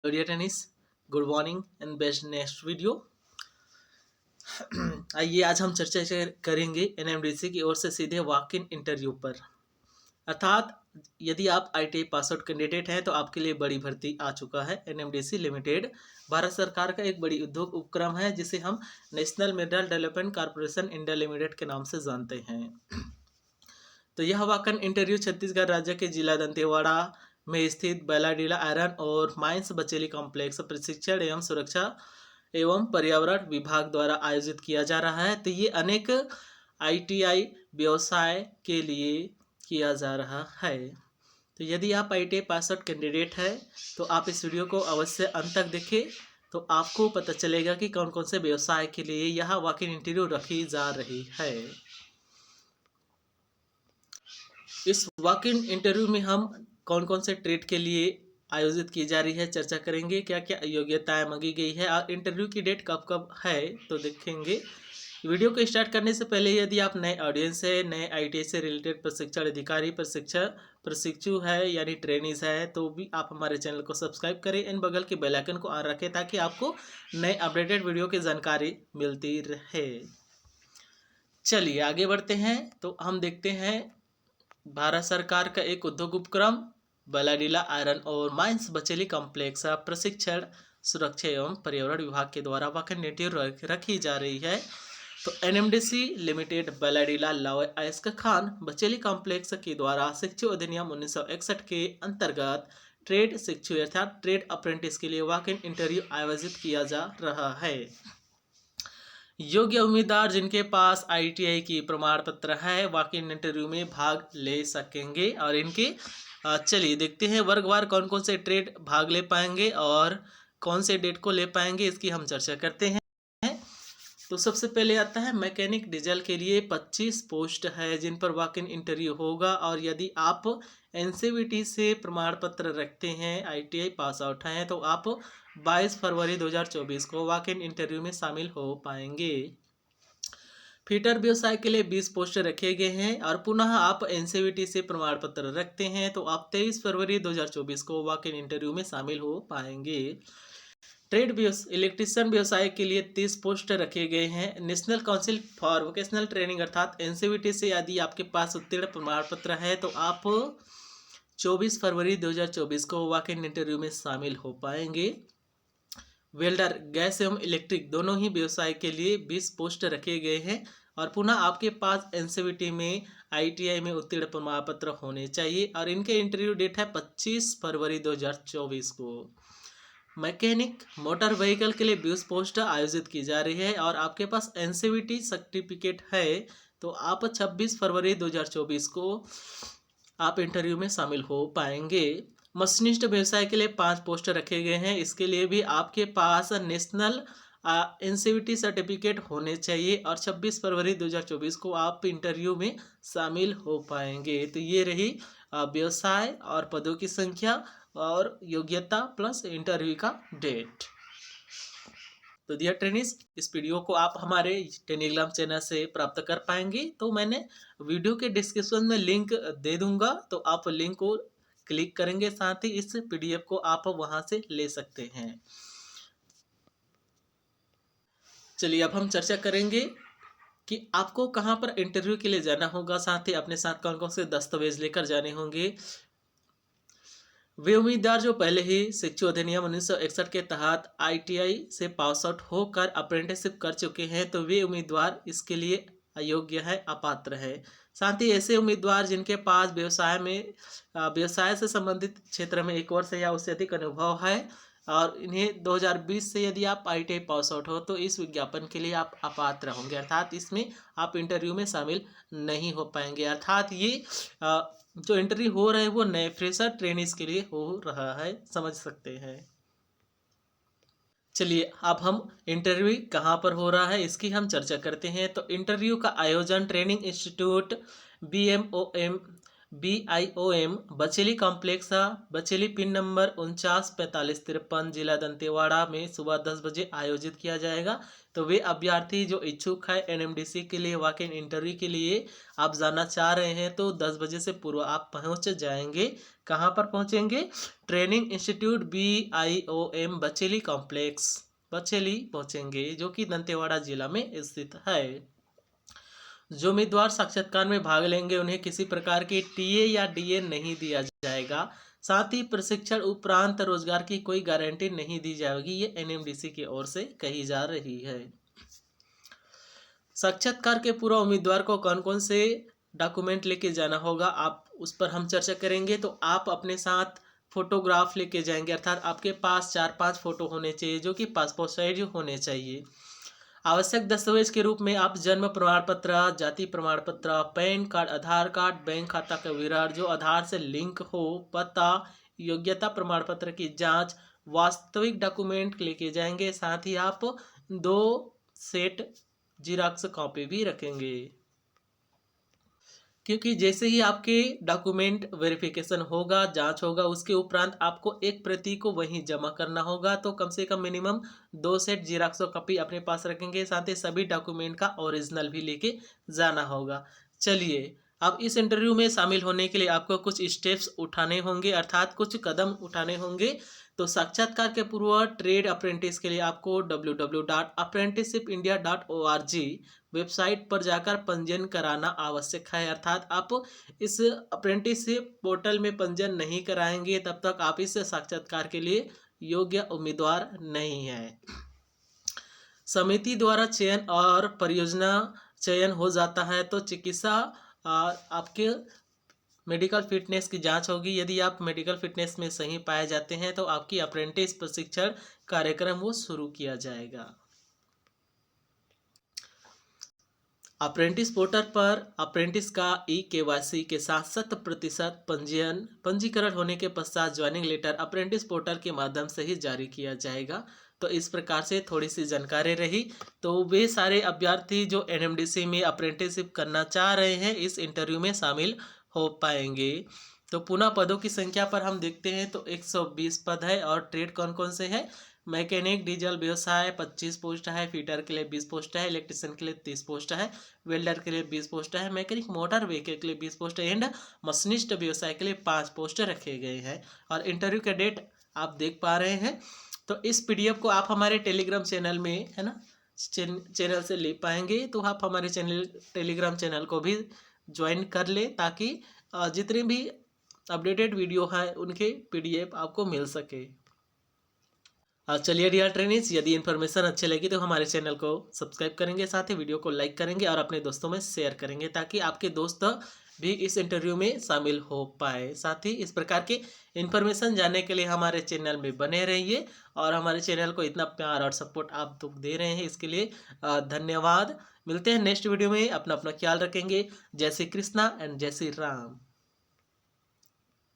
Dear tennis, good morning and best next video. आइए आज हम चर्चा करेंगे एनएमडीसी की ओर से सीधे वॉक इन इंटरव्यू पर। अर्थात यदि आप आईटीआई पास आउट कैंडिडेट हैं तो आपके लिए बड़ी भर्ती आ चुका है। एनएमडीसी लिमिटेड भारत सरकार का एक बड़ी उद्योग उपक्रम है जिसे हम national mineral development corporation India limited के नाम से जानते हैं। तो यह वॉक इन इंटरव्यू छत्तीसगढ़ राज्य के जिला दंतेवाड़ा में स्थित बैलाडीला आयरन और माइंस बचेली कॉम्प्लेक्स प्रशिक्षण एवं सुरक्षा एवं पर्यावरण विभाग द्वारा आयोजित किया जा रहा है। तो ये अनेक आईटीआई व्यवसाय के लिए किया जा रहा है। तो यदि आप आईटीआई पास आउट कैंडिडेट है तो आप इस वीडियो को अवश्य अंत तक देखें, तो आपको पता चलेगा कि कौन कौन से व्यवसाय के लिए यह वॉक इन इंटरव्यू रखी जा रही है। इस वॉक इन इंटरव्यू में हम कौन कौन से ट्रेड के लिए आयोजित की जा रही है चर्चा करेंगे, क्या क्या योग्यताएं मांगी गई है और इंटरव्यू की डेट कब कब है तो देखेंगे। वीडियो को स्टार्ट करने से पहले यदि आप नए ऑडियंस है, नए आईटीआई से रिलेटेड प्रशिक्षण अधिकारी प्रशिक्षु है यानी ट्रेनीज है, तो भी आप हमारे चैनल को सब्सक्राइब करें, इन बगल के बेल आइकन को ऑन रखें ताकि आपको नए अपडेटेड वीडियो की जानकारी मिलती रहे। चलिए आगे बढ़ते हैं। तो हम देखते हैं भारत सरकार का एक उद्योग उपक्रम बैलाडीला आयरन और माइंस बचेली कॉम्प्लेक्स प्रशिक्षण सुरक्षा एवं पर्यावरण विभाग के द्वारा वॉक इन इंटरव्यू रखी जा रही है। तो एनएमडीसी लिमिटेड बैलाडीला लाओ आयस्क खान बचेली कॉम्प्लेक्स के द्वारा शिक्षु अधिनियम 1961 के अंतर्गत ट्रेड शिक्षु अर्थात ट्रेड अप्रेंटिस के लिए वॉक इन इंटरव्यू आयोजित किया जा रहा है। योग्य उम्मीदवार जिनके पास आईटीआई की प्रमाण पत्र है वॉक इन इंटरव्यू में भाग ले सकेंगे। और इनके चलिए देखते हैं वर्गवार कौन कौन से ट्रेड भाग ले पाएंगे और कौन से डेट को ले पाएंगे, इसकी हम चर्चा करते हैं। तो सबसे पहले आता है मैकेनिक डीजल के लिए 25 पोस्ट है जिन पर वॉक इन इंटरव्यू होगा। और यदि आप एनसीवीटी से प्रमाण पत्र रखते हैं, आईटीआई पास आउट हैं, तो आप 22 फरवरी 2024 को वॉक इन इंटरव्यू में शामिल हो पाएंगे। फीटर व्यवसाय के लिए 20 पोस्ट रखे गए हैं और पुनः आप एनसीवीटी से प्रमाण पत्र रखते हैं तो आप 23 फरवरी 2024 को वॉक इन इंटरव्यू में शामिल हो पाएंगे। ट्रेड इलेक्ट्रीशियन व्यवसाय के लिए 30 पोस्ट रखे गए हैं। National council for vocational training अर्थात एनसीवीटी से यदि आपके पास उत्तीर्ण प्रमाण पत्र है तो आप 24 फरवरी 2024 को वॉक इन इंटरव्यू में शामिल हो पाएंगे। वेल्डर गैस एवं इलेक्ट्रिक दोनों ही व्यवसाय के लिए 20 पोस्ट रखे गए हैं और पुनः आपके पास एनसीवीटी में आईटीआई में उत्तीर्ण प्रमाण पत्र होने चाहिए और इनके इंटरव्यू डेट है 25 फरवरी 2024 को। मैकेनिक मोटर व्हीकल के लिए 20 पोस्ट आयोजित की जा रही है और आपके पास एनसीवीटी सर्टिफिकेट है तो आप 26 फरवरी 2024 को आप इंटरव्यू में शामिल हो पाएंगे। मशीनिस्ट व्यवसाय के लिए 5 पोस्ट रखे गए हैं, इसके लिए भी आपके पास नेशनल एनसीवीटी सर्टिफिकेट होने चाहिए और 26 फरवरी 2024 को आप इंटरव्यू में शामिल हो पाएंगे। तो ये रही व्यवसाय और पदों की संख्या और योग्यता प्लस इंटरव्यू का डेट। तो डियर ट्रेनिस, इस वीडियो को आप हमारे टेलीग्राम चैनल से प्राप्त कर पाएंगे। तो मैंने वीडियो के डिस्क्रिप्शन में लिंक दे दूंगा, तो आप लिंक को क्लिक करेंगे, साथ ही इस पीडीएफ को आप वहां से ले सकते हैं। चलिए अब हम चर्चा करेंगे कि आपको कहां पर इंटरव्यू के लिए जाना होगा, साथ ही अपने साथ कौन कौन से दस्तावेज लेकर जाने होंगे। वे उम्मीदवार जो पहले ही शिक्षु अधिनियम 1961 के तहत आईटीआई से पास आउट होकर अप्रेंटिसशिप कर चुके हैं तो वे उम्मीदवार इसके लिए अयोग्य है, अपात्र है। साथ ही ऐसे उम्मीदवार जिनके पास व्यवसाय से संबंधित क्षेत्र में 1 वर्ष या उससे अधिक अनुभव है और इन्हें 2020 से यदि आप आईटीआई पास आउट हो तो इस विज्ञापन के लिए आप अपात्र होंगे, अर्थात इसमें आप इंटरव्यू में शामिल नहीं हो पाएंगे। अर्थात ये जो इंटरव्यू हो रहा है वो नए फ्रेशर ट्रेनिज के लिए हो रहा है, समझ सकते हैं। चलिए अब हम इंटरव्यू कहाँ पर हो रहा है इसकी हम चर्चा करते हैं। तो इंटरव्यू का आयोजन training institute BMOM BIOM Bacheli complex, Bacheli pin number 494553 जिला दंतेवाड़ा में सुबह 10 बजे आयोजित किया जाएगा। तो वे अभ्यर्थी जो इच्छुक है NMDC के लिए वॉक इन इंटरव्यू के लिए आप जाना चाह रहे हैं तो 10 बजे से पूर्व आप पहुंच जाएंगे। कहां पर पहुंचेंगे? Training institute BIOM Bacheli complex, Bacheli पहुंचेंगे, जो कि दंतेवाड़ा जिला में स्थित है। जो उम्मीदवार साक्षात्कार में भाग लेंगे उन्हें किसी प्रकार की TA या DA नहीं दिया जाएगा। साथ ही प्रशिक्षण उपरांत रोजगार की कोई गारंटी नहीं दी जाएगी, ये NMDC की ओर से कही जा रही है। साक्षात्कार के पूर्व उम्मीदवार को कौन कौन से डॉक्यूमेंट लेके जाना होगा, आप उस पर हम चर्चा करेंगे। तो आप अपने साथ फोटोग्राफ लेके जाएंगे, अर्थात आपके पास 4-5 फोटो होने चाहिए जो कि पासपोर्ट साइज होने चाहिए। आवश्यक दस्तावेज के रूप में आप जन्म प्रमाण पत्र, जाति प्रमाण पत्र, पैन कार्ड, आधार कार्ड, बैंक खाता का विवरण जो आधार से लिंक हो, पता, योग्यता प्रमाण पत्र की जांच, वास्तविक डॉक्यूमेंट लेके जाएंगे। साथ ही आप 2 सेट जिराक्स कॉपी भी रखेंगे, क्योंकि जैसे ही आपके डॉक्यूमेंट वेरिफिकेशन होगा, जांच होगा, उसके उपरांत आपको एक प्रति को वहीं जमा करना होगा। तो कम से कम मिनिमम 2 सेट जिराक्स कॉपी अपने पास रखेंगे। साथ ही सभी डॉक्यूमेंट का ओरिजिनल भी लेके जाना होगा। चलिए, अब इस इंटरव्यू में शामिल होने के लिए आपको कुछ स्टेप्स उठाने होंगे, अर्थात कुछ कदम उठाने होंगे। तो साक्षात्कार के पूर्व ट्रेड अप्रेंटिस के लिए आपको www.apprenticeshipindia.org वेबसाइट पर जाकर पंजीयन कराना आवश्यक है। अर्थात आप इस अप्रेंटिसशिप पोर्टल में पंजीयन नहीं कराएंगे तब तक आप इस साक्षात्कार के लिए योग्य उम्मीदवार नहीं है। समिति द्वारा चयन और परियोजना चयन हो जाता है तो चिकित्सा आपके मेडिकल फिटनेस की जांच होगी। यदि आप मेडिकल फिटनेस में सही पाए जाते हैं तो आपकी अप्रेंटिस प्रशिक्षण कार्यक्रम वो शुरू किया जाएगा। अप्रेंटिस पोर्टल पर अप्रेंटिस का KYC के साथ 100% पंजीकरण होने के पश्चात ज्वाइनिंग लेटर अप्रेंटिस पोर्टल के माध्यम से ही जारी किया जाएगा। तो इस प्रकार से थोड़ी सी जानकारी रही। तो वे सारे अभ्यर्थी जो NMDC में अप्रेंटिसशिप करना चाह रहे हैं इस इंटरव्यू में शामिल हो पाएंगे। तो पुनः पदों की संख्या पर हम देखते हैं तो 120 पद है। और ट्रेड कौन कौन से हैं? मैकेनिक डीजल व्यवसाय 25 पोस्ट है, फीटर के लिए 20 पोस्ट है, इलेक्ट्रिशियन के लिए 30 पोस्ट है, वेल्डर के लिए 20 पोस्ट है, मैकेनिक मोटर व्हीकल के लिए 20 पोस्ट है एंड मशीनिस्ट व्यवसाय के लिए 5 पोस्ट रखे गए हैं। और इंटरव्यू का डेट आप देख पा रहे हैं। तो इस PDF को आप हमारे टेलीग्राम चैनल में, है ना, चैनल से ले पाएंगे। तो आप हमारे टेलीग्राम चैनल को भी ज्वाइन कर ले ताकि जितने भी अपडेटेड वीडियो हैं उनके PDF आपको मिल सके। चलिए डियर ट्रेनिंग्स, यदि इन्फॉर्मेशन अच्छी लगी तो हमारे चैनल को सब्सक्राइब करेंगे, साथ ही वीडियो को लाइक करेंगे और अपने दोस्तों में शेयर करेंगे ताकि आपके दोस्त भी इस इंटरव्यू में शामिल हो पाए। साथ ही इस प्रकार के इन्फॉर्मेशन जानने के लिए हमारे चैनल में बने रहिए और हमारे चैनल को इतना प्यार और सपोर्ट आप तो दे रहे हैं, इसके लिए धन्यवाद। मिलते हैं नेक्स्ट वीडियो में। अपना ख्याल रखेंगे। जय श्री कृष्णा एंड जय श्री राम।